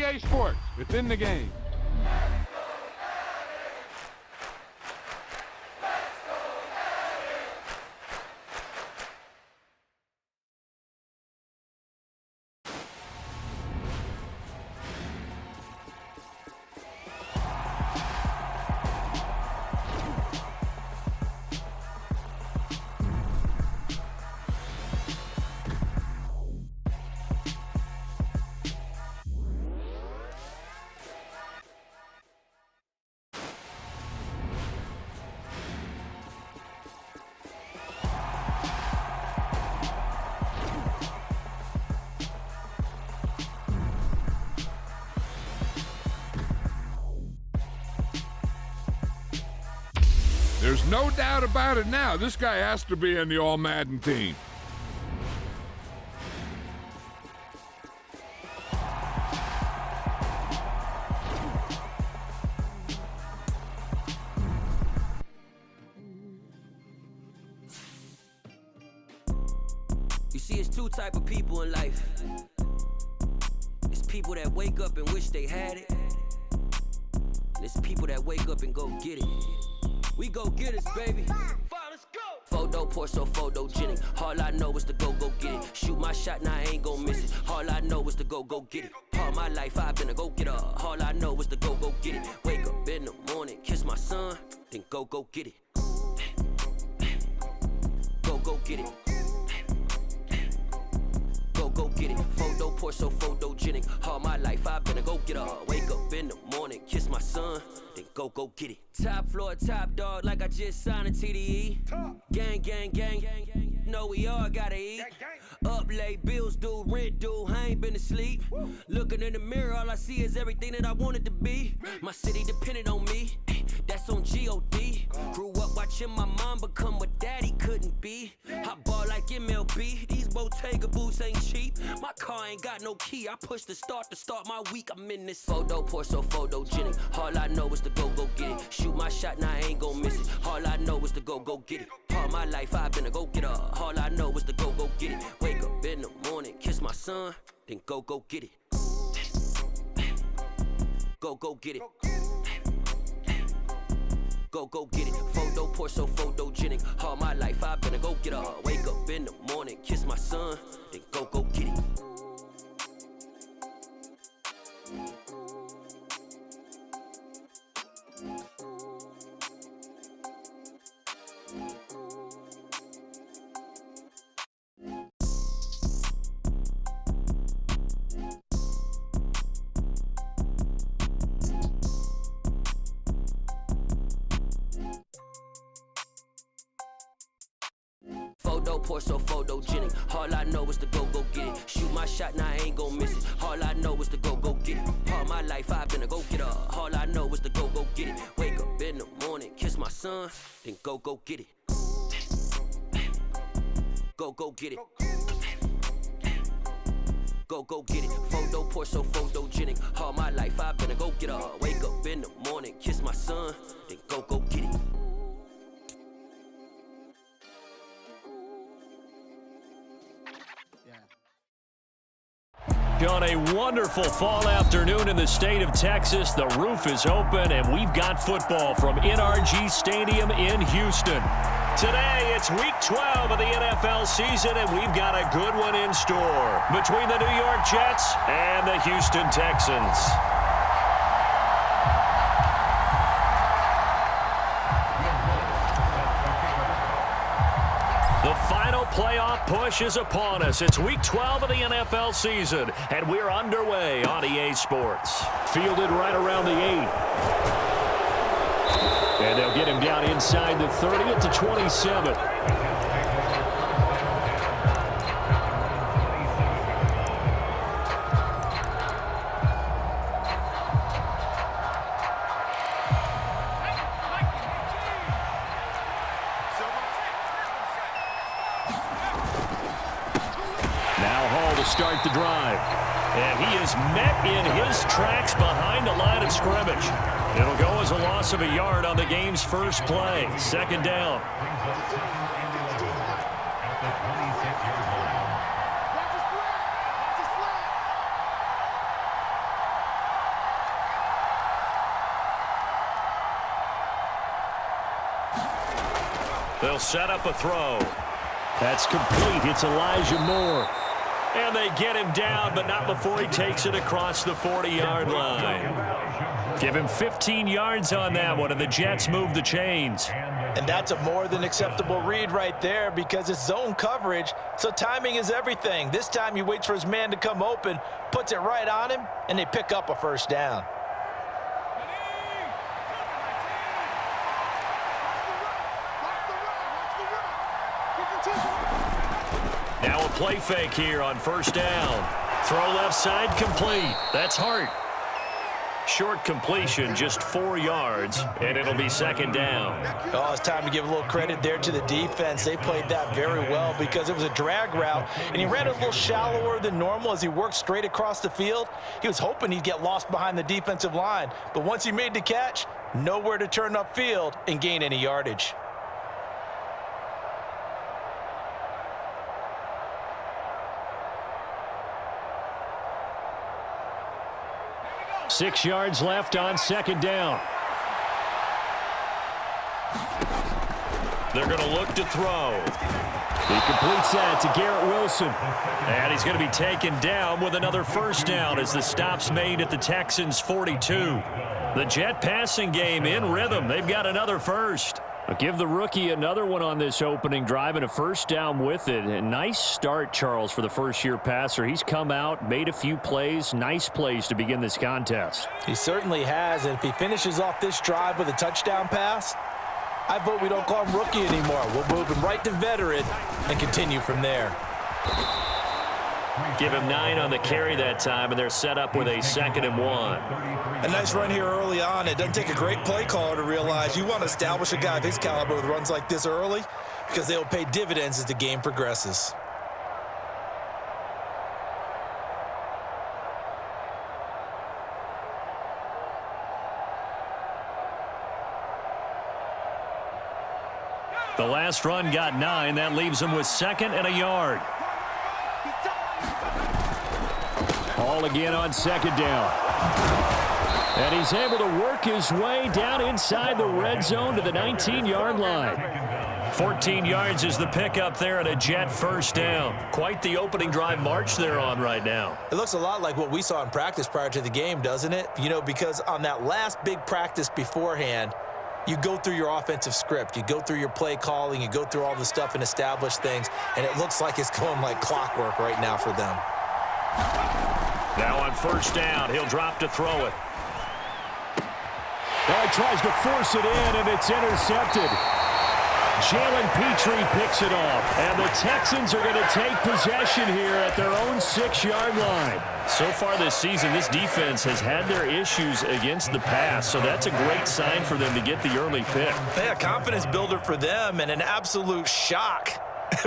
EA Sports. It's in the game. There's no doubt about it now. This guy has to be in the All-Madden team. You see, it's two type of people in life. It's people that wake up and wish they had it. And it's people that wake up and go get it. We go get it, baby. Let's go. Photo porso, photogenic. All I know is to go get it. Shoot my shot, now I ain't gon' miss it. All I know is to go get it. All my life I've been a go-getter. All I know is to go get it. Wake up in the morning, kiss my son, then go get it. Go get it. Go get it. Photo porso, photogenic. All my life I've been a go-getter. Wake up in the morning, kiss my son, then go get it. Top floor, top dog, like I just signed a TDE. Gang. Know we all gotta eat. Up late, bills due, rent due, I ain't been asleep. Looking in the mirror, all I see is everything that I wanted to be. My city depended on me, that's on G.O.D. Grew up watching my mom become what daddy couldn't be. I ball like MLB, these Bottega boots ain't cheap. My car ain't got no key, I push the start to start my week. I'm in this photo porso, photogenic. All I know is to go get it. Shoot my shot, now I ain't gon' miss it. All I know is to go get it. All my life I've been a go-getter. All I know is to go get it. Wake up in the morning, kiss my son, then go get it. Go get it. Go get it. Photo porso, photogenic. All my life I've been a go-getter. Wake up in the morning, kiss my son, then go get it. Photo porso, photogenic. All I know is to go get it. Shoot my shot, now I ain't gon' miss it. All I know is to go get it. All my life I've been a go-getter. All I know is to go get it. Wake up in the morning, kiss my son, then go get it. Go get it. Go get it. Photo porso, photogenic. All my life I've been a go-getter. Wake up in the morning, kiss my son, then go get it. On a wonderful fall afternoon in the state of Texas, the roof is open and we've got football from NRG Stadium in Houston. Today, it's week 12 of the NFL season, and we've got a good one in store between the New York Jets and the Houston Texans. The final playoff push is upon us. It's week 12 of the NFL season, and we're underway on EA Sports. Fielded right around the 8. And they'll get him down inside the 30 at the 27. Start the drive. And he is met in his tracks behind the line of scrimmage. It'll go as a loss of a yard on the game's first play. Second down. They'll set up a throw. That's complete. It's Elijah Moore. And they get him down, but not before he takes it across the 40-yard line. Give him 15 yards on that one, and the Jets move the chains. And that's a more than acceptable read right there because it's zone coverage, so timing is everything. This time he waits for his man to come open, puts it right on him, and they pick up a first down. Now a play fake here on first down. Throw left side complete. That's Hart. Short completion, just 4 yards, and it'll be second down. Oh, it's time to give a little credit there to the defense. They played that very well because it was a drag route, and he ran a little shallower than normal as he worked straight across the field. He was hoping he'd get lost behind the defensive line, but once he made the catch, nowhere to turn upfield and gain any yardage. Six yards left on second down. They're going to look to throw. He completes that to Garrett Wilson. And he's going to be taken down with another first down as the stop's made at the Texans' 42. The Jet passing game in rhythm. They've got another first. I'll give the rookie another one on this opening drive and a first down with it. A nice start, Charles, for the first-year passer. He's come out, made a few plays, nice plays to begin this contest. He certainly has, and if he finishes off this drive with a touchdown pass, I vote we don't call him rookie anymore. We'll move him right to veteran and continue from there. Give him 9 on the carry that time, and they're set up with a 2nd and 1. A nice run here early on. It doesn't take a great play caller to realize you want to establish a guy of his caliber with runs like this early because they'll pay dividends as the game progresses. The last run got 9. That leaves him with 2nd and a yard. Ball again on second down. And he's able to work his way down inside the red zone to the 19-yard line. 14 yards is the pickup there at a Jet first down. Quite the opening drive march they're on right now. It looks a lot like what we saw in practice prior to the game, doesn't it? You know, because on that last big practice beforehand, you go through your offensive script. You go through your play calling. You go through all the stuff and establish things. And it looks like it's going like clockwork right now for them. Now on first down, he'll drop to throw it. Well, he tries to force it in, and it's intercepted. Jalen Petrie picks it off, and the Texans are going to take possession here at their own 6-yard line. So far this season, this defense has had their issues against the pass, so that's a great sign for them to get the early pick. Yeah, confidence builder for them and an absolute shock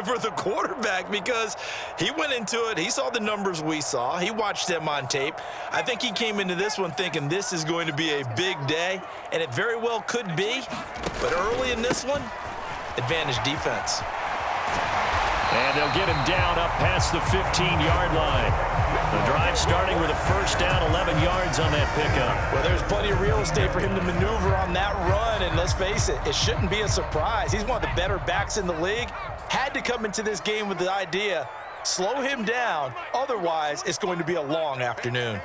for the quarterback because he went into it. He saw the numbers we saw. He watched them on tape. I think he came into this one thinking this is going to be a big day, and it very well could be. But early in this one, advantage defense. And they'll get him down up past the 15-yard line. The drive starting with a first down, 11 yards on that pickup. Well, there's plenty of real estate for him to maneuver on that run, and let's face it, it shouldn't be a surprise. He's one of the better backs in the league. Had to come into this game with the idea, slow him down, otherwise it's going to be a long afternoon.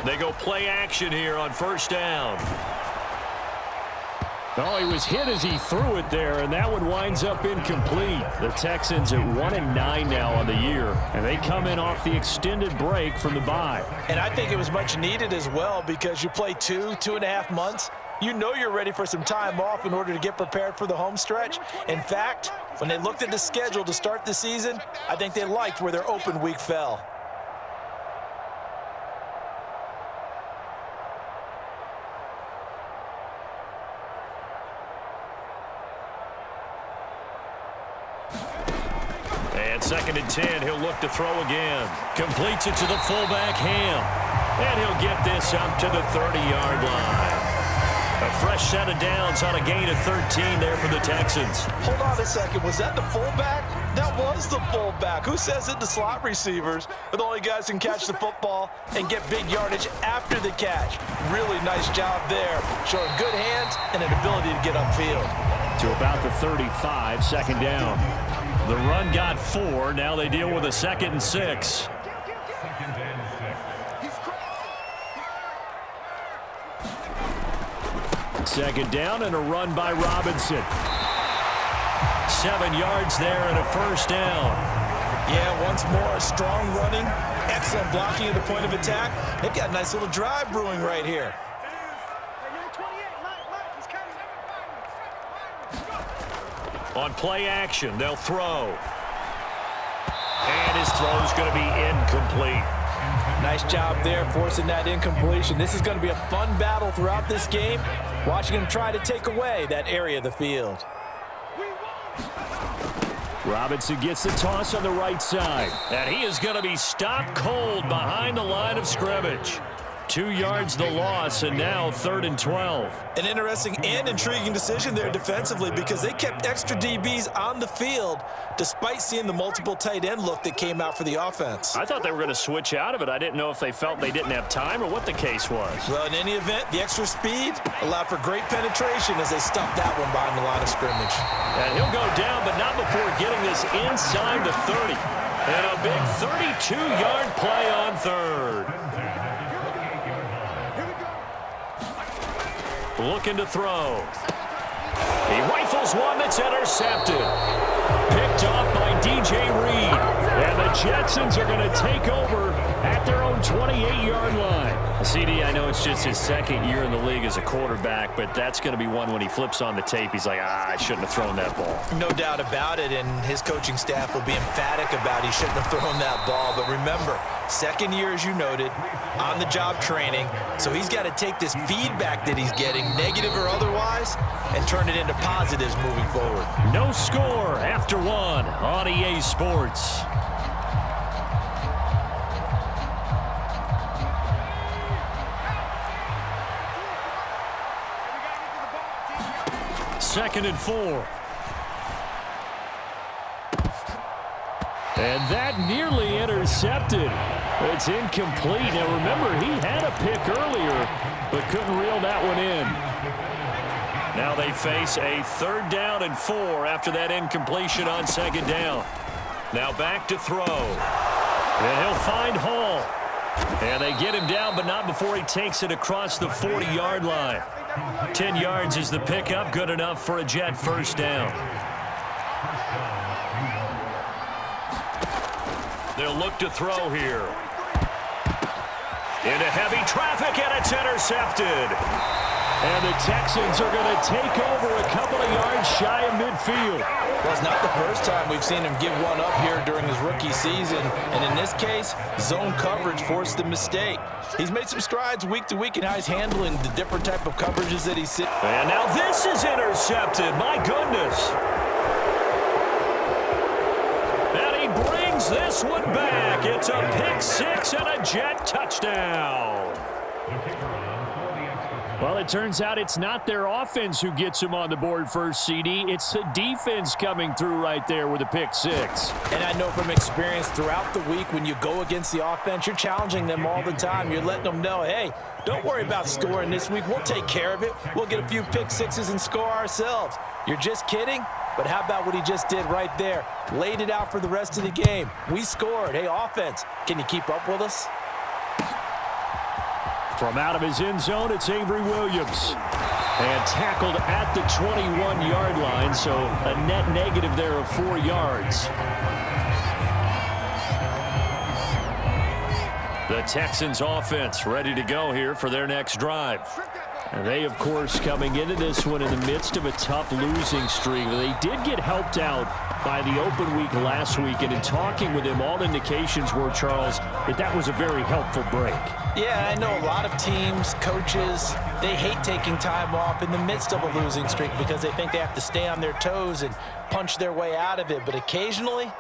They go play action here on first down. Oh, he was hit as he threw it there, and that one winds up incomplete. The Texans at 1-9 now on the year, and they come in off the extended break from the bye. And I think it was much needed as well because you play 2.5 months. You know you're ready for some time off in order to get prepared for the home stretch. In fact, when they looked at the schedule to start the season, I think they liked where their open week fell. And 2nd and 10, he'll look to throw again. Completes it to the fullback, Ham. And he'll get this up to the 30-yard line. A fresh set of downs on a gain of 13 there for the Texans. Hold on a second. Was that the fullback? That was the fullback. Who says it to slot receivers? But the only guys can catch the football and get big yardage after the catch. Really nice job there, showing good hands and an ability to get upfield. To about the 35, second down. The run got 4. Now they deal with a 2nd and 6. Second down and a run by Robinson. 7 yards there and a first down. Yeah, once more, strong running, excellent blocking at the point of attack. They've got a nice little drive brewing right here. On play action, they'll throw. And his throw is going to be incomplete. Nice job there, forcing that incompletion. This is going to be a fun battle throughout this game, watching him try to take away that area of the field. Robinson gets the toss on the right side. And he is going to be stopped cold behind the line of scrimmage. 2 yards the loss, and now 3rd and 12. An interesting and intriguing decision there defensively because they kept extra DBs on the field despite seeing the multiple tight end look that came out for the offense. I thought they were going to switch out of it. I didn't know if they felt they didn't have time or what the case was. Well, in any event, the extra speed allowed for great penetration as they stuffed that one behind the line of scrimmage. And he'll go down, but not before getting this inside the 30. And a big 32-yard play on 3rd. Looking to throw. He rifles one that's intercepted. Picked off by DJ Reed. And the Jetsons are going to take over at their own 28-yard line. CD, I know it's just his 2nd year in the league as a quarterback, but that's going to be one when he flips on the tape. He's like, I shouldn't have thrown that ball. No doubt about it, and his coaching staff will be emphatic about he shouldn't have thrown that ball. But remember, 2nd year, as you noted, on-the-job training. So he's got to take this feedback that he's getting, negative or otherwise, and turn it into positives moving forward. No score after 1 on EA Sports. Second and 4. And that nearly intercepted. It's incomplete. Now remember, he had a pick earlier, but couldn't reel that one in. Now they face a 3rd down and 4 after that incompletion on 2nd down. Now back to throw. And he'll find Hall. And they get him down, but not before he takes it across the 40-yard line. 10 yards is the pickup, good enough for a Jet first down. They'll look to throw here. Into heavy traffic, and it's intercepted. And the Texans are going to take over a couple of yards shy of midfield. Well, it's not the first time we've seen him give one up here during his rookie season. And in this case, zone coverage forced the mistake. He's made some strides week to week in how he's handling the different type of coverages that he's sitting. And now this is intercepted. My goodness. And he brings this one back. It's a pick 6 and a Jet touchdown. Well, it turns out it's not their offense who gets him on the board first, CD. It's the defense coming through right there with a pick 6. And I know from experience throughout the week when you go against the offense, you're challenging them all the time. You're letting them know, hey, don't worry about scoring this week. We'll take care of it. We'll get a few pick 6s and score ourselves. You're just kidding? But how about what he just did right there? Laid it out for the rest of the game. We scored. Hey, offense, can you keep up with us? From out of his end zone, it's Avery Williams. And tackled at the 21-yard line, so a net negative there of 4 yards. The Texans offense ready to go here for their next drive. And they, of course, coming into this one in the midst of a tough losing streak. They did get helped out by the open week last week, and in talking with him, all indications were, Charles, that was a very helpful break. Yeah, I know a lot of teams, coaches, they hate taking time off in the midst of a losing streak because they think they have to stay on their toes and punch their way out of it. But occasionally,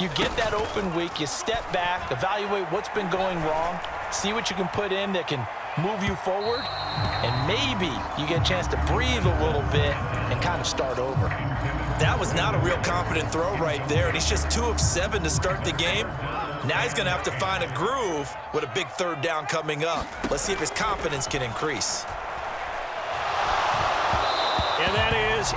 you get that open week, you step back, evaluate what's been going wrong, see what you can put in that can move you forward, and maybe you get a chance to breathe a little bit and kind of start over. That was not a real confident throw right there, and he's just 2 of 7 to start the game. Now he's going to have to find a groove with a big third down coming up. Let's see if his confidence can increase. And that is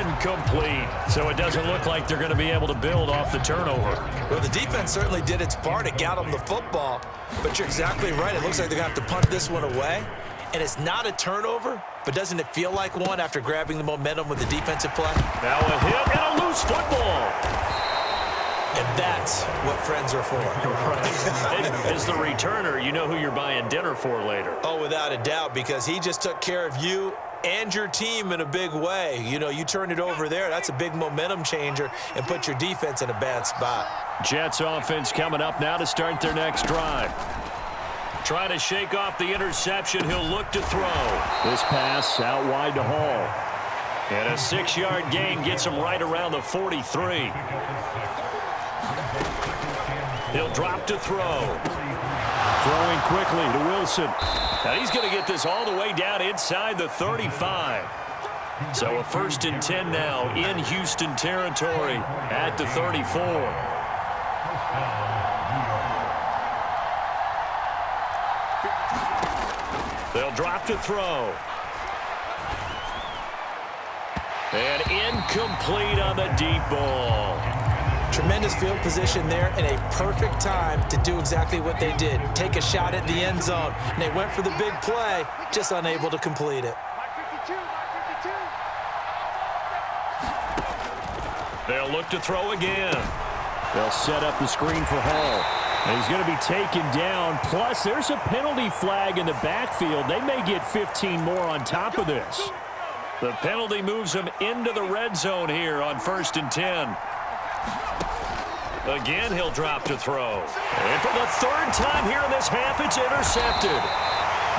incomplete. So it doesn't look like they're going to be able to build off the turnover. Well, the defense certainly did its part. It got them the football. But you're exactly right. It looks like they're going to have to punt this one away. And it's not a turnover, but doesn't it feel like one after grabbing the momentum with the defensive play? Now a hit and a loose football. And that's what friends are for. Right. As the returner, you know who you're buying dinner for later. Oh, without a doubt, because he just took care of you and your team in a big way. You know, you turn it over there, that's a big momentum changer and put your defense in a bad spot. Jets offense coming up now to start their next drive. Trying to shake off the interception, he'll look to throw. This pass out wide to Hall. And a 6-yard gain gets him right around the 43. He'll drop to throw. Throwing quickly to Wilson. Now he's going to get this all the way down inside the 35. So a 1st and 10 now in Houston territory at the 34. They'll drop to throw. And incomplete on the deep ball. Tremendous field position there and a perfect time to do exactly what they did. Take a shot at the end zone. And they went for the big play, just unable to complete it. They'll look to throw again. They'll set up the screen for Hall. And he's going to be taken down. Plus, there's a penalty flag in the backfield. They may get 15 more on top of this. The penalty moves him into the red zone here on 1st and 10. Again, he'll drop to throw. And for the 3rd time here in this half, it's intercepted.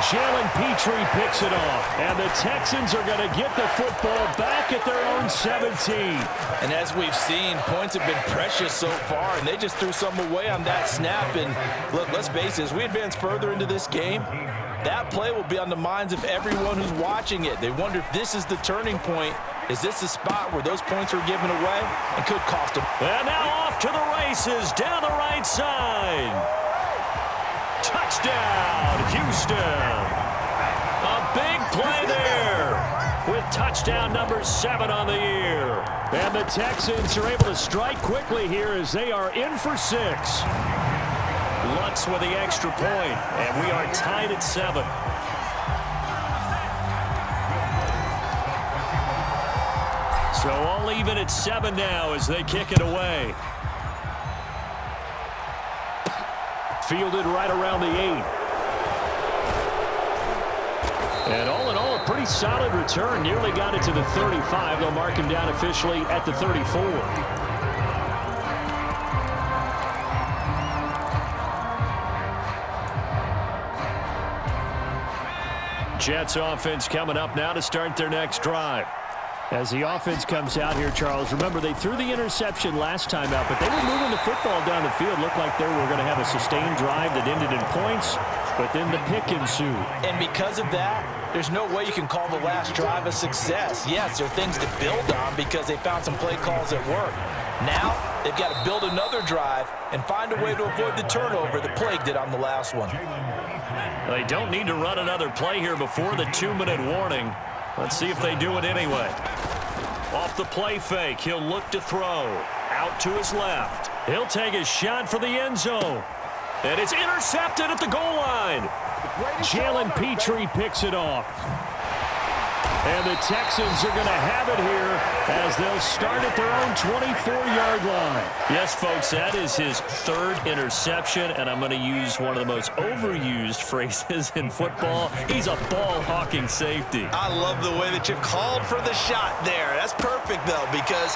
Jalen Petrie picks it off. And the Texans are going to get the football back at their own 17. And as we've seen, points have been precious so far, and they just threw some away on that snap. And look, let's face it, as we advance further into this game, that play will be on the minds of everyone who's watching it. They wonder if this is the turning point. Is this the spot where those points were given away and could cost them? And now off to the races down the right side. Touchdown, Houston. A big play there with touchdown number 7 on the year. And the Texans are able to strike quickly here as they are in for 6. Lutz with the extra point, and we are tied at 7. So all even at 7 now as they kick it away. Fielded right around the 8. And all in all, a pretty solid return. Nearly got it to the 35. They'll mark him down officially at the 34. Jets offense coming up now to start their next drive. As the offense comes out here, Charles, remember they threw the interception last time out, but they were moving the football down the field. Looked like they were going to have a sustained drive that ended in points, but then the pick ensued. And because of that, there's no way you can call the last drive a success. Yes, there are things to build on because they found some play calls that work. Now, they've got to build another drive and find a way to avoid the turnover that plagued it on the last one. They don't need to run another play here before the 2-minute warning. Let's see if they do it anyway. Off the play fake, he'll look to throw. Out to his left. He'll take a shot for the end zone. And it's intercepted at the goal line. Jalen Petrie picks it off. And the Texans are going to have it here as they'll start at their own 24-yard line. Yes, folks, that is his 3rd interception, and I'm going to use one of the most overused phrases in football. He's a ball-hawking safety. I love the way that you called for the shot there. That's perfect, though, because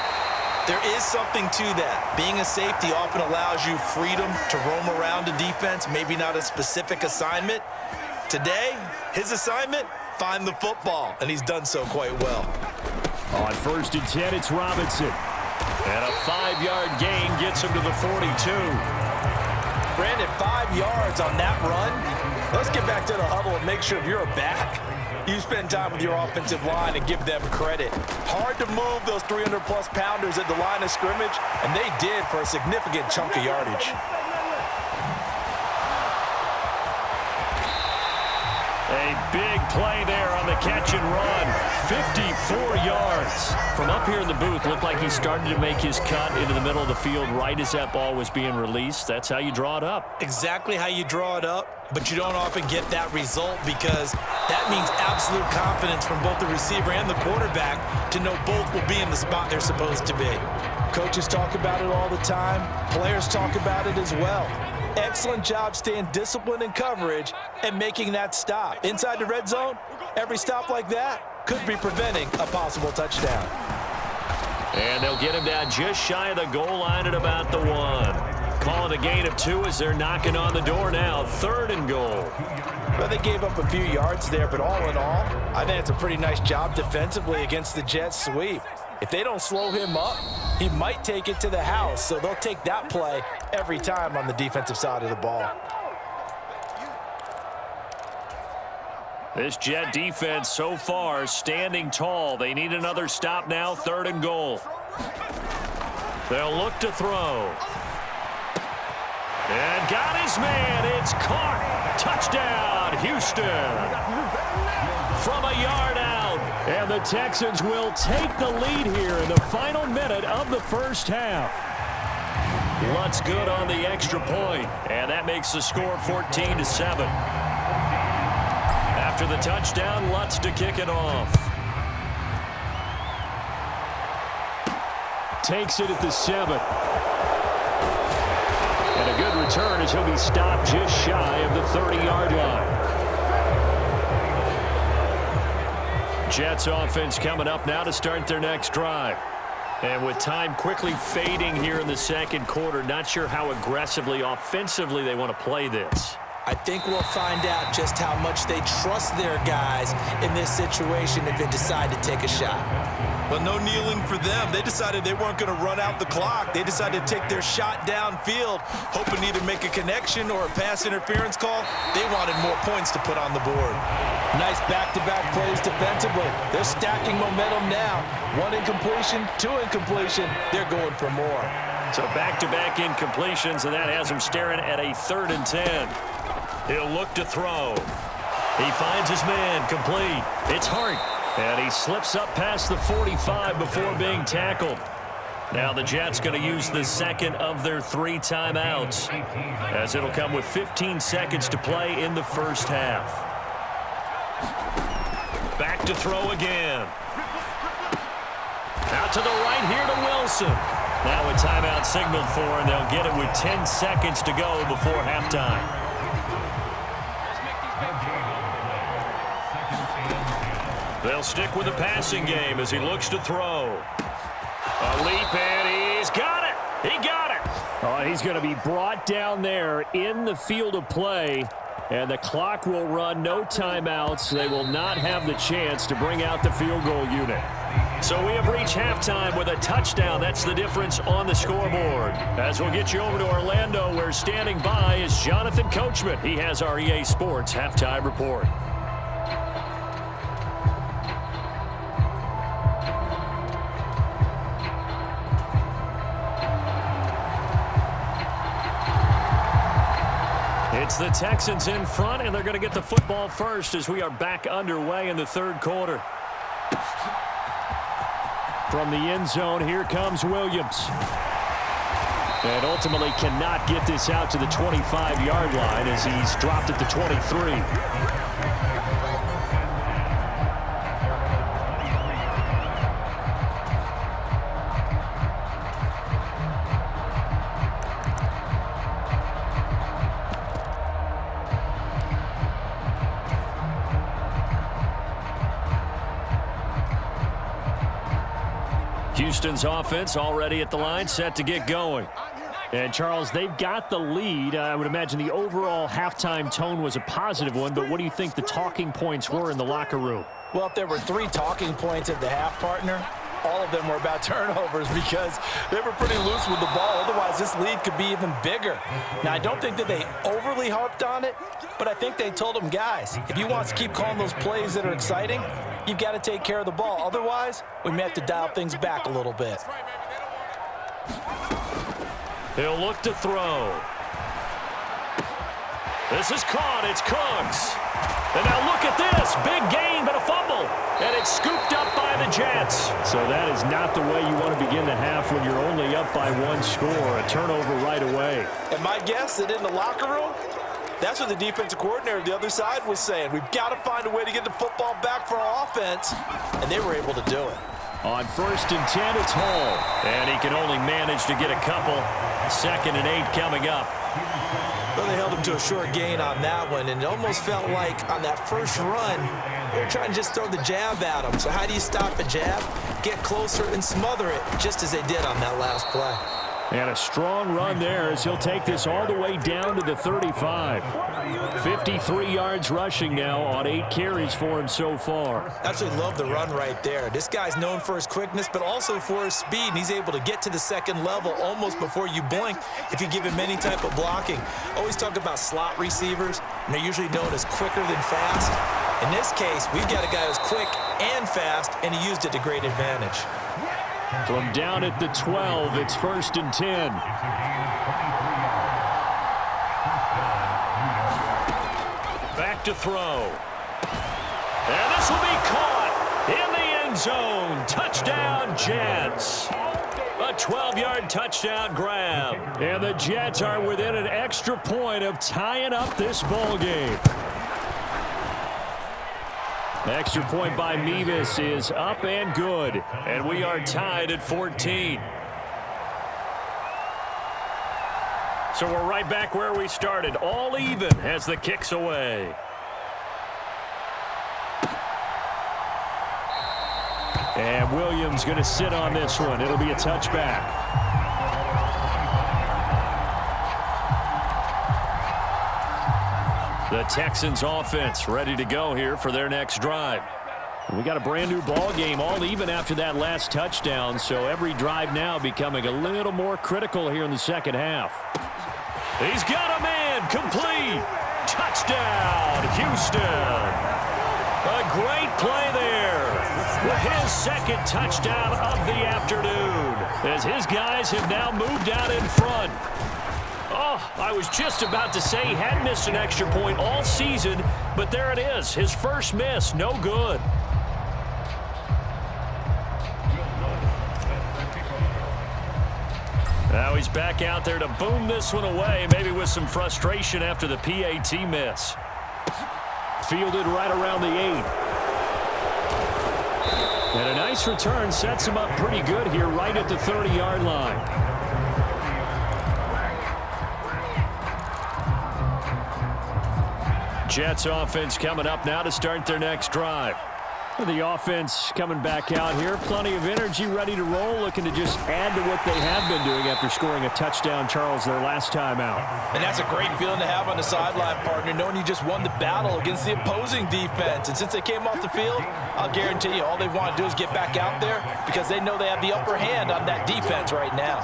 there is something to that. Being a safety often allows you freedom to roam around a defense, maybe not a specific assignment. Today, his assignment, find the football, and he's done so quite well. On 1st and 10, it's Robinson. And a 5-yard gain gets him to the 42. Brandon, 5 yards on that run. Let's get back to the huddle and make sure if you're a back, you spend time with your offensive line and give them credit. Hard to move those 300-plus pounders at the line of scrimmage, and they did for a significant chunk of yardage. A big play there on the catch and run. 54 yards. From up here in the booth, looked like he started to make his cut into the middle of the field right as that ball was being released. That's how you draw it up. Exactly how you draw it up, but you don't often get that result because that means absolute confidence from both the receiver and the quarterback to know both will be in the spot they're supposed to be. Coaches talk about it all the time. Players talk about it as well. Excellent job staying disciplined in coverage and making that stop. Inside the red zone, every stop like that could be preventing a possible touchdown. And they'll get him down just shy of the goal line at about the 1. Calling a gain of 2 as they're knocking on the door now. 3rd and goal. Well, they gave up a few yards there, but all in all, I think it's a pretty nice job defensively against the Jets sweep. If they don't slow him up, he might take it to the house, so they'll take that play every time on the defensive side of the ball. This Jet defense so far standing tall. They need another stop now. 3rd and goal. They'll look to throw. And got his man. It's caught. Touchdown, Houston. From a yard out. And the Texans will take the lead here in the final minute of the first half. Lutz good on the extra point. And that makes the score 14-7. After the touchdown, Lutz to kick it off. Takes it at the 7. And a good return as he'll be stopped just shy of the 30-yard line. Jets offense coming up now to start their next drive. And with time quickly fading here in the second quarter, not sure how aggressively, offensively they want to play this. I think we'll find out just how much they trust their guys in this situation if they decide to take a shot. But no kneeling for them. They decided they weren't going to run out the clock. They decided to take their shot downfield, hoping to either make a connection or a pass interference call. They wanted more points to put on the board. Nice back-to-back plays defensively. They're stacking momentum now. 1 incompletion, 2 incompletion. They're going for more. So back-to-back incompletions, and that has him staring at a 3rd and 10. He'll look to throw. He finds his man complete. It's Hart. And he slips up past the 45 before being tackled. Now the Jets going to use the second of their 3 timeouts, as it'll come with 15 seconds to play in the first half. Back to throw again. Out to the right here to Wilson. Now a timeout signaled for, and they'll get it with 10 seconds to go before halftime. They'll stick with the passing game as he looks to throw. A leap, and he's got it. He got it. Oh, he's going to be brought down there in the field of play, and the clock will run. No timeouts. They will not have the chance to bring out the field goal unit. So we have reached halftime with a touchdown. That's the difference on the scoreboard. As we'll get you over to Orlando, where standing by is Jonathan Coachman. He has our EA Sports halftime report. It's the Texans in front, and they're going to get the football first as we are back underway in the 3rd quarter. From the end zone, here comes Williams. And ultimately cannot get this out to the 25-yard line as he's dropped at the 23. Houston's offense already at the line, set to get going. And, Charles, they've got the lead. I would imagine the overall halftime tone was a positive one, but what do you think the talking points were in the locker room? Well, if there were 3 talking points at the half, partner, all of them were about turnovers because they were pretty loose with the ball. Otherwise, this lead could be even bigger. Now, I don't think that they overly harped on it, but I think they told them, guys, if you want to keep calling those plays that are exciting, you've got to take care of the ball. Otherwise, we may have to dial things back a little bit. He'll look to throw. This is caught. It's Cooks. And now look at this. Big gain, but a fumble. And it's scooped up by the Jets. So that is not the way you want to begin the half when you're only up by one score. A turnover right away. And my guess that in the locker room, that's what the defensive coordinator on the other side was saying. We've got to find a way to get the football back for our offense. And they were able to do it. On 1st and 10, it's Hall. And he can only manage to get a couple. 2nd and 8 coming up. Well, they held him to a short gain on that one, and it almost felt like on that first run, they were trying to just throw the jab at him. So how do you stop a jab? Get closer and smother it, just as they did on that last play. And a strong run there as he'll take this all the way down to the 35. 53 yards rushing now on 8 carries for him so far. Absolutely love the run right there. This guy's known for his quickness, but also for his speed. And he's able to get to the second level almost before you blink if you give him any type of blocking. Always talk about slot receivers, and they're usually known as quicker than fast. In this case, we've got a guy who's quick and fast, and he used it to great advantage. From down at the 12, it's 1st and 10. Back to throw. And this will be caught in the end zone. Touchdown, Jets. A 12-yard touchdown grab. And the Jets are within an extra point of tying up this ball game. Extra point by Mevis is up and good. And we are tied at 14. So we're right back where we started. All even as the kick's away. And Williams going to sit on this one. It'll be a touchback. The Texans offense ready to go here for their next drive. We got a brand new ball game, all even after that last touchdown, so every drive now becoming a little more critical here in the second half. He's got a man, complete. Touchdown, Houston. A great play there with his second touchdown of the afternoon as his guys have now moved out in front. Oh, I was just about to say he hadn't missed an extra point all season, but there it is. His first miss, no good. Now he's back out there to boom this one away, maybe with some frustration after the PAT miss. Fielded right around the 8. And a nice return sets him up pretty good here right at the 30-yard line. Jets offense coming up now to start their next drive. The offense coming back out here. Plenty of energy, ready to roll, looking to just add to what they have been doing after scoring a touchdown, Charles, their last time out. And that's a great feeling to have on the sideline, partner, knowing you just won the battle against the opposing defense. And since they came off the field, I'll guarantee you all they want to do is get back out there because they know they have the upper hand on that defense right now.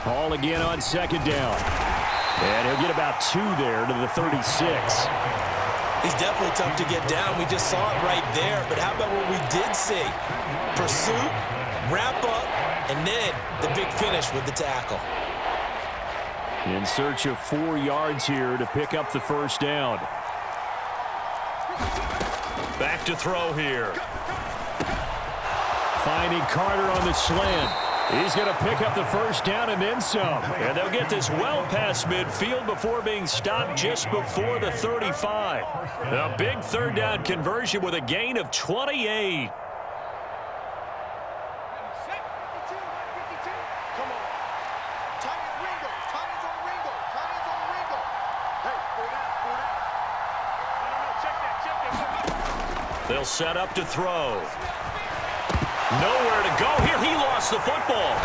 Hall again on 2nd down. And he'll get about 2 there to the 36. He's definitely tough to get down. We just saw it right there. But how about what we did see? Pursuit, wrap up, and then the big finish with the tackle. In search of 4 yards here to pick up the first down. Back to throw here. Finding Carter on the slant. He's going to pick up the first down and then some. And they'll get this well past midfield before being stopped just before the 35. A big 3rd down conversion with a gain of 28. They'll set up to throw. Nowhere to go here. He lost the football.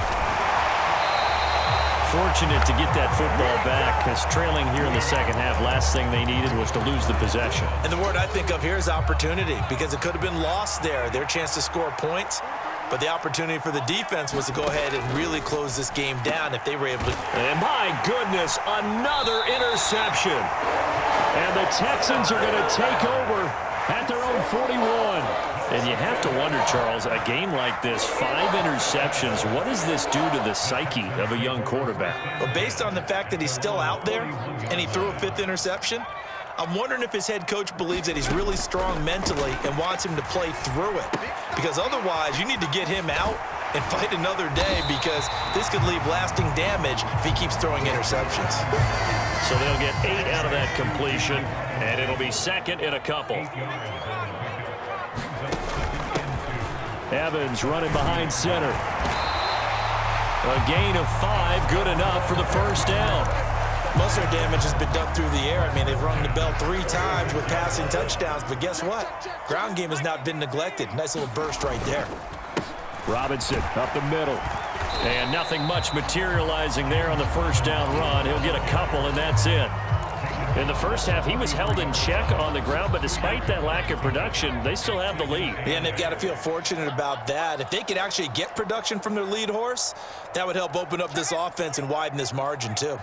Fortunate to get that football back because trailing here in the second half, last thing they needed was to lose the possession. And the word I think of here is opportunity because it could have been lost there. Their chance to score points. But the opportunity for the defense was to go ahead and really close this game down if they were able to. And my goodness, another interception. And the Texans are going to take over at their own 41. And you have to wonder, Charles, a game like this, 5 interceptions, what does this do to the psyche of a young quarterback? Well, based on the fact that he's still out there and he threw a 5th interception, I'm wondering if his head coach believes that he's really strong mentally and wants him to play through it. Because otherwise, you need to get him out and fight another day, because this could leave lasting damage if he keeps throwing interceptions. So they'll get 8 out of that completion, and it'll be second and a couple. Evans running behind center. A gain of 5, good enough for the first down. Most of their damage has been done through the air. I mean, they've rung the bell 3 times with passing touchdowns, but guess what? Ground game has not been neglected. Nice little burst right there. Robinson up the middle. And nothing much materializing there on the first down run. He'll get a couple, and that's it. In the first half, he was held in check on the ground, but despite that lack of production, they still have the lead. Yeah, and they've got to feel fortunate about that. If they could actually get production from their lead horse, that would help open up this offense and widen this margin too.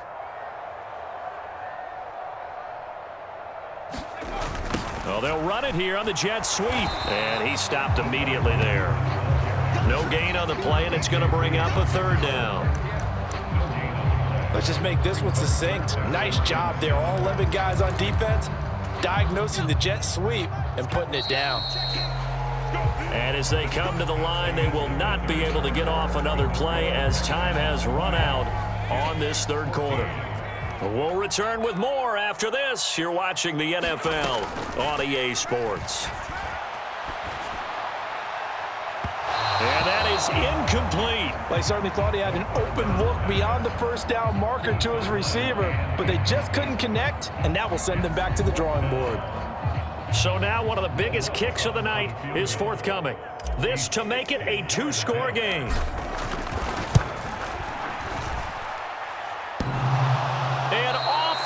Well, they'll run it here on the jet sweep. And he stopped immediately there. No gain on the play, and it's going to bring up a 3rd down. Let's just make this one succinct. Nice job there. All 11 guys on defense diagnosing the jet sweep and putting it down. And as they come to the line, they will not be able to get off another play as time has run out on this 3rd quarter. We'll return with more after this. You're watching the NFL on EA Sports. And that is incomplete. They certainly thought he had an open look beyond the first down marker to his receiver, but they just couldn't connect, and that will send them back to the drawing board. So now one of the biggest kicks of the night is forthcoming. This to make it a 2-score game.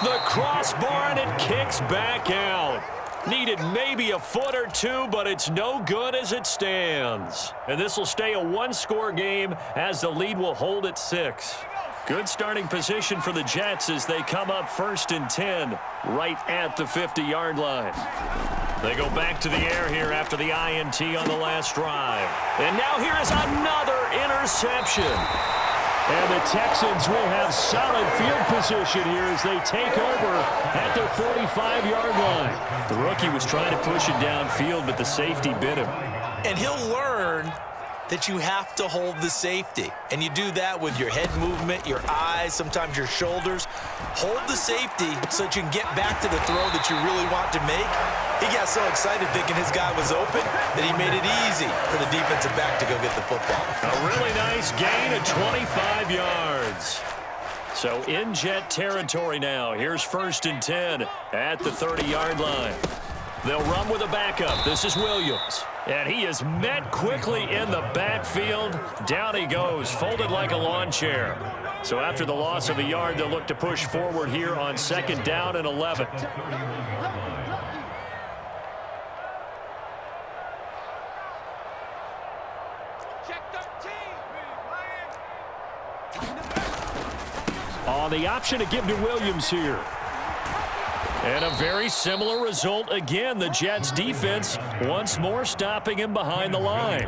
The crossbar, and it kicks back out. Needed maybe a foot or two, but it's no good as it stands. And this will stay a 1-score game as the lead will hold at 6. Good starting position for the Jets as they come up 1st and 10 right at the 50-yard line. They go back to the air here after the INT on the last drive. And now here is another interception. And the Texans will have solid field position here as they take over at their 45-yard line. The rookie was trying to push it downfield, but the safety bit him. And he'll learn that you have to hold the safety. And you do that with your head movement, your eyes, sometimes your shoulders. Hold the safety so that you can get back to the throw that you really want to make. He got so excited thinking his guy was open that he made it easy for the defensive back to go get the football. A really nice gain of 25 yards. So in Jet territory now. Here's 1st and 10 at the 30-yard line. They'll run with a backup. This is Williams. And he is met quickly in the backfield. Down he goes, folded like a lawn chair. So after the loss of a yard, they'll look to push forward here on 2nd down and 11. On the option to give to Williams here. And a very similar result again. The Jets defense once more stopping him behind the line.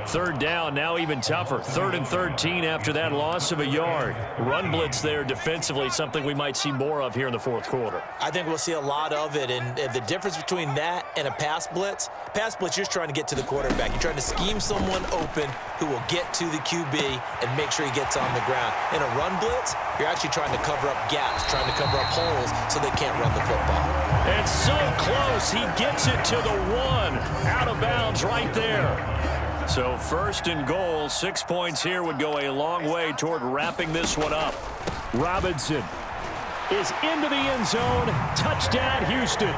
3rd down, now even tougher. 3rd and 13 after that loss of a yard. Run blitz there defensively, something we might see more of here in the 4th quarter. I think we'll see a lot of it, and the difference between that and a pass blitz, you're just trying to get to the quarterback. You're trying to scheme someone open who will get to the QB and make sure he gets on the ground. In a run blitz, you're actually trying to cover up gaps, trying to cover up holes so they can't run the football. And so close, he gets it to the 1. Out of bounds right there. So 1st and goal, 6 points here would go a long way toward wrapping this one up. Robinson is into the end zone. Touchdown, Houston.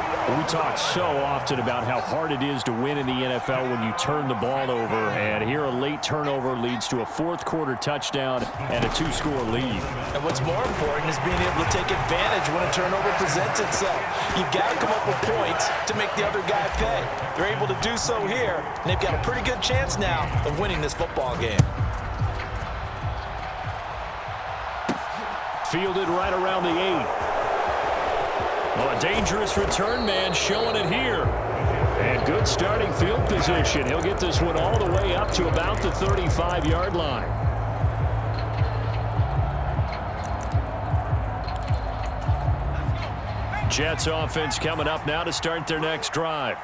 We talk so often about how hard it is to win in the NFL when you turn the ball over, and here a late turnover leads to a fourth-quarter touchdown and a two-score lead. And what's more important is being able to take advantage when a turnover presents itself. You've got to come up with points to make the other guy pay. They're able to do so here, and they've got a pretty good chance now of winning this football game. Fielded right around the 8. Well, a dangerous return man showing it here. And good starting field position. He'll get this one all the way up to about the 35-yard line. Jets offense coming up now to start their next drive.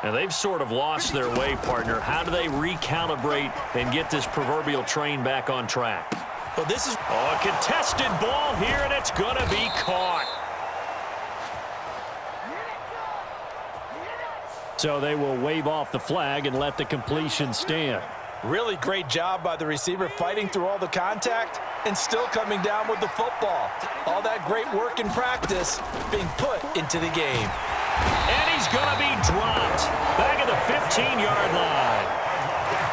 And they've sort of lost their way, partner. How do they recalibrate and get this proverbial train back on track? Well, this is a contested ball here, and it's going to be caught. So they will wave off the flag and let the completion stand. really great job by the receiver fighting through all the contact and still coming down with the football. All that great work in practice being put into the game. And he's going to be dropped back at the 15-yard line.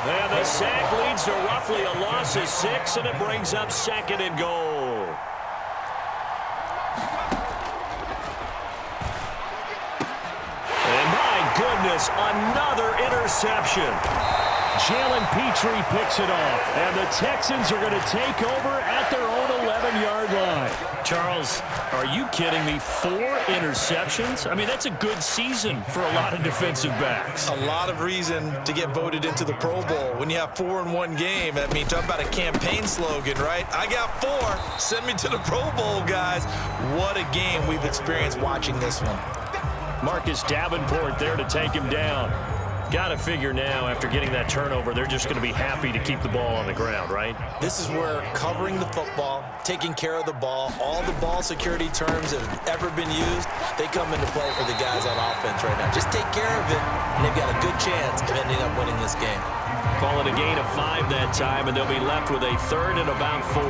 And the sack leads to roughly a loss of 6, and it brings up 2nd and goal. And my goodness, another interception. Jalen Petrie picks it off, and the Texans are going to take over at their own 11-yard line. Charles, are you kidding me? 4 interceptions? I mean, that's a good season for a lot of defensive backs. A lot of reason to get voted into the Pro Bowl. When you have 4 in one game, I mean, talk about a campaign slogan, right? I got 4. Send me to the Pro Bowl, guys. What a game we've experienced watching this one. Marcus Davenport there to take him down. Got to figure now, after getting that turnover, they're just going to be happy to keep the ball on the ground, right? This is where covering the football, taking care of the ball, all the ball security terms that have ever been used, they come into play for the guys on offense right now. Just take care of it, and they've got a good chance of ending up winning this game. Call it a gain of 5 that time, and they'll be left with a 3rd and about 4.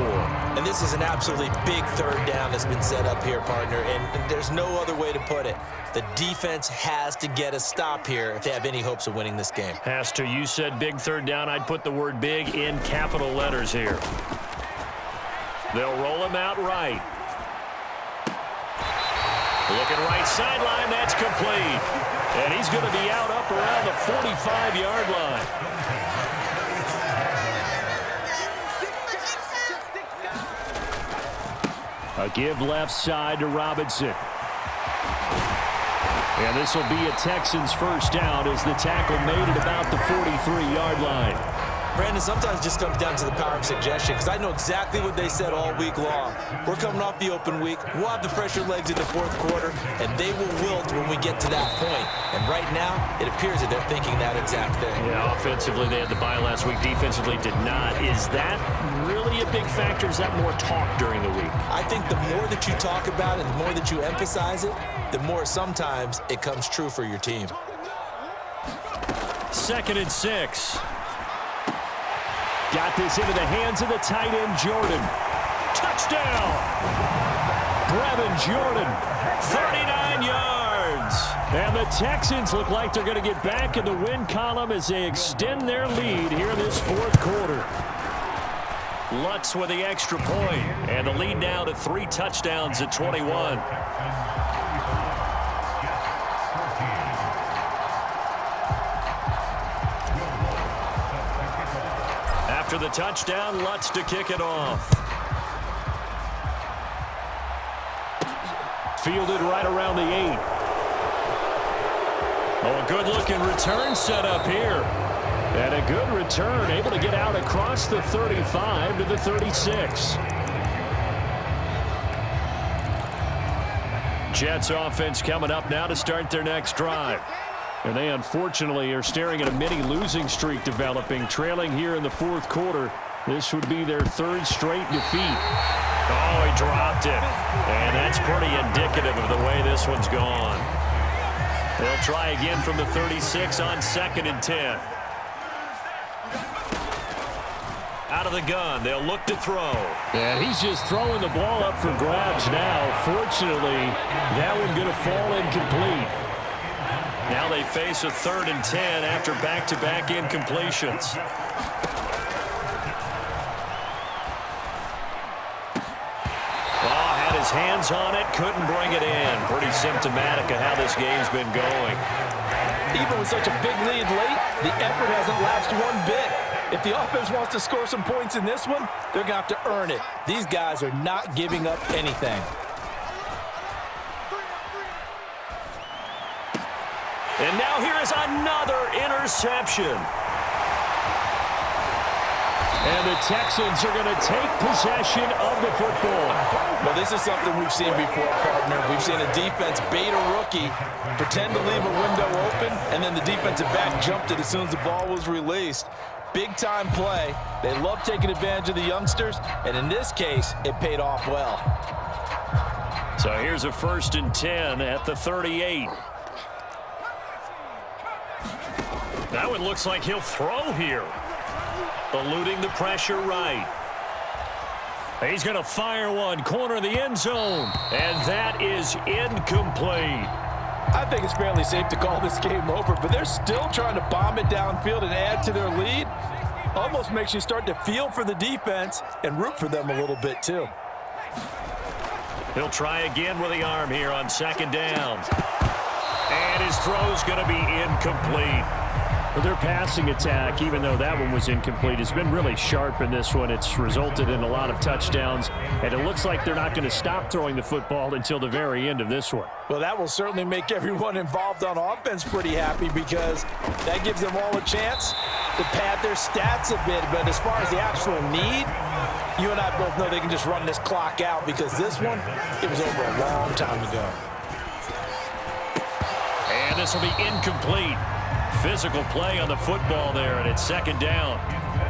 And this is an absolutely big 3rd down that's been set up here, partner, and there's no other way to put it. The defense has to get a stop here if they have any hopes of winning this game. Has to. You said big 3rd down. I'd put the word big in capital letters here. They'll roll him out right. Looking right sideline. That's complete. And he's going to be out up around the 45-yard line. A give left side to Robinson. And this will be a Texans first down as the tackle made at about the 43-yard line. Brandon, sometimes it just comes down to the power of suggestion, because I know exactly what they said all week long. We're coming off the open week. We'll have the fresher legs in the 4th quarter, and they will wilt when we get to that point. And right now, it appears that they're thinking that exact thing. Yeah, offensively, they had the bye last week. Defensively, did not. Is that really a big factor? Is that more talk during the week? I think the more that you talk about it, the more that you emphasize it, the more sometimes it comes true for your team. 2nd and 6. Got this into the hands of the tight end, Jordan. Touchdown! Brevin Jordan. 39 yards. And the Texans look like they're going to get back in the win column as they extend their lead here in this 4th quarter. Lutz with the extra point, and the lead now to 3 touchdowns at 21. After the touchdown, Lutz to kick it off. Fielded right around the 8. Oh, a good-looking return set up here. And a good return, able to get out across the 35 to the 36. Jets offense coming up now to start their next drive. And they unfortunately are staring at a mini losing streak developing, trailing here in the 4th quarter. This would be their 3rd straight defeat. Oh, he dropped it. And that's pretty indicative of the way this one's gone. They'll try again from the 36 on 2nd and 10. Out of the gun, they'll look to throw. And he's just throwing the ball up for grabs now. Fortunately, that one going to fall incomplete. Now they face a 3rd and 10 after back-to-back incompletions. Had his hands on it, couldn't bring it in. Pretty symptomatic of how this game's been going. Even with such a big lead late, the effort hasn't lasted one bit. If the offense wants to score some points in this one, they're going to have to earn it. These guys are not giving up anything. And now here is another interception. And the Texans are going to take possession of the football. Well, this is something we've seen before, partner. We've seen a defense bait a rookie, pretend to leave a window open, and then the defensive back jumped it as soon as the ball was released. Big-time play. They love taking advantage of the youngsters, and in this case, it paid off well. So here's a 1st and 10 at the 38. That one looks like he'll throw here. Eluding the pressure right. He's going to fire one, corner of the end zone, and that is incomplete. I think it's fairly safe to call this game over, but they're still trying to bomb it downfield and add to their lead. Almost makes you start to feel for the defense and root for them a little bit too. He'll try again with the arm here on 2nd down. And his throw's going to be incomplete. Well, their passing attack, even though that one was incomplete, has been really sharp in this one. It's resulted in a lot of touchdowns, and it looks like they're not going to stop throwing the football until the very end of this one. Well, that will certainly make everyone involved on offense pretty happy because that gives them all a chance to pad their stats a bit. But as far as the actual need, you and I both know they can just run this clock out because this one, it was over a long time ago. And this will be incomplete. Physical play on the football there, and it's 2nd down.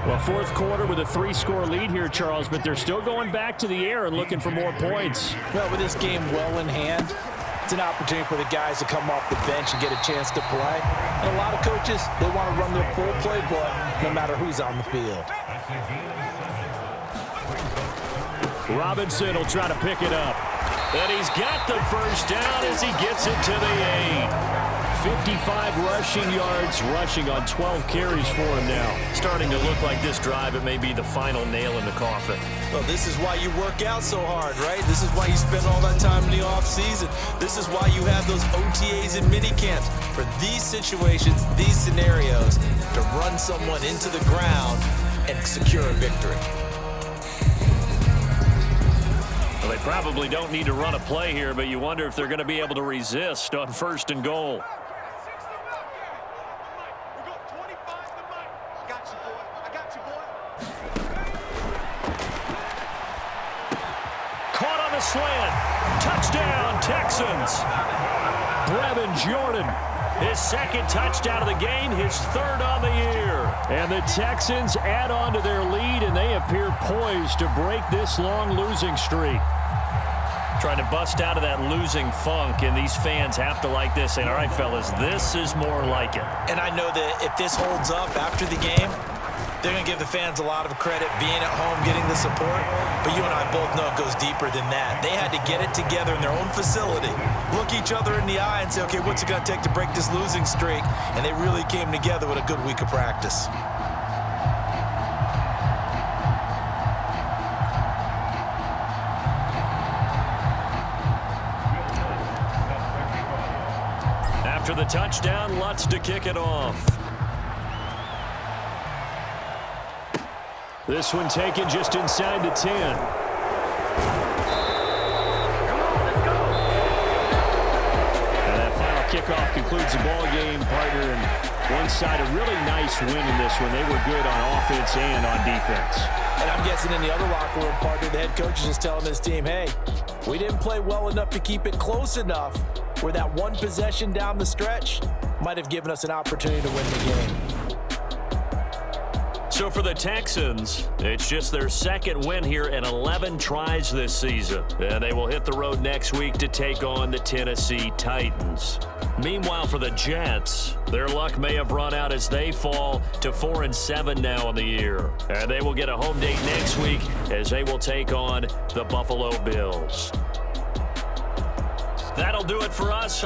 Well, 4th quarter with a 3-score lead here, Charles, but they're still going back to the air and looking for more points. Well, with this game well in hand, it's an opportunity for the guys to come off the bench and get a chance to play. And a lot of coaches, they want to run their full playbook no matter who's on the field. Robinson will try to pick it up. And he's got the 1st down as he gets it to the 8. 55 rushing yards, rushing on 12 carries for him now. Starting to look like this drive, it may be the final nail in the coffin. Well, this is why you work out so hard, right? This is why you spend all that time in the offseason. This is why you have those OTAs and mini camps for these situations, these scenarios, to run someone into the ground and secure a victory. Well, they probably don't need to run a play here, but you wonder if they're going to be able to resist on 1st and goal. Caught on the slant. Touchdown, Texans. Brevin Jordan. His 2nd touchdown of the game, his 3rd on the year. And the Texans add on to their lead, and they appear poised to break this long losing streak. Trying to bust out of that losing funk, and these fans have to like this. And all right, fellas, this is more like it. And I know that if this holds up after the game, they're going to give the fans a lot of credit being at home, getting the support. But you and I both know it goes deeper than that. They had to get it together in their own facility, look each other in the eye and say, okay, what's it going to take to break this losing streak? And they really came together with a good week of practice. After the touchdown, Lutz to kick it off. This one taken just inside the 10. And that final kickoff concludes the ball game, partner. And one side, a really nice win in this one. They were good on offense and on defense. And I'm guessing in the other locker room, partner, the head coach is just telling his team, hey, we didn't play well enough to keep it close enough where that one possession down the stretch might have given us an opportunity to win the game. So for the Texans, it's just their second win here in 11 tries this season. And they will hit the road next week to take on the Tennessee Titans. Meanwhile, for the Jets, their luck may have run out as they fall to 4-7 now in the year. And they will get a home date next week as they will take on the Buffalo Bills. That'll do it for us.